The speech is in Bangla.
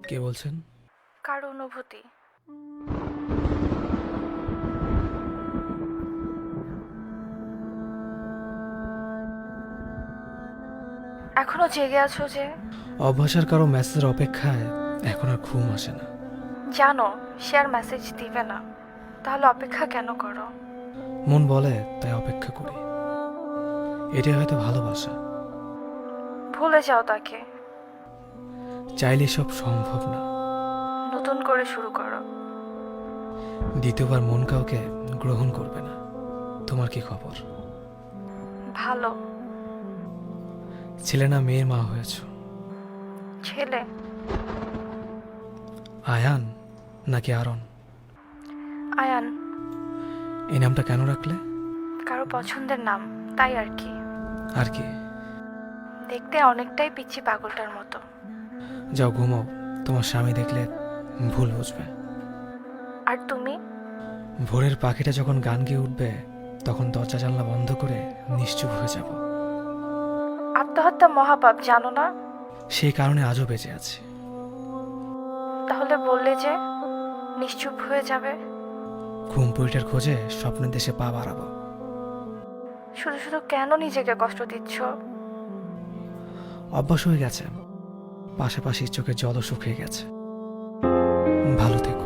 কে বলছেন? কার অনুভূতি? এখনো জেগে আছো যে? অভ্যাসের কারো মেসেজের অপেক্ষায় এখন আর ঘুম আসে না। জানো সে আর মেসেজ দিবে না, তাহলে অপেক্ষা কেন করো? মন বলে তাই অপেক্ষা করি। এটাই হয়তো ভালোবাসা। ভুলে যাও তাকে। চাইলে সব সম্ভব না। নতুন করে শুরু করো। দ্বিতীয়বার মন কাউকে গ্রহণ করবে না। তোমার কি খবর? ভালো। ছেলে না মেয়ের মা হয়েছ? ছেলে। আয়ান নাকি আরন? আয়ান। এই নামটা কেন রাখলে? কারো পছন্দের নাম, তাই আর কি। আর কি? দেখতে অনেকটাই পিচ্ছি পাগলটার মতো। যাও ঘুমাও, তোমার স্বামী দেখলে ভুল বুঝবে। আর তুমি? ভোরের পাখিটা যখন গান গেয়ে উঠবে তখন দরজা জানলা বন্ধ করে নিশ্চুপ হয়ে যাব। আত্মহত্যা মহাপাপ, জানো না? সেই কারণে আজও বেঁচে আছি। তাহলে বললে যে নিশ্চুপ হয়ে যাবে। ঘুমপুরিটার খোঁজে স্বপ্নের দেশে পা বাড়াবো। শুধু শুধু কেন নিজেকে কষ্ট দিচ্ছ? অভ্যাস হয়ে গেছে, পাশাপাশি চোখের জলও শুকিয়ে গেছে। ভালো থেকো।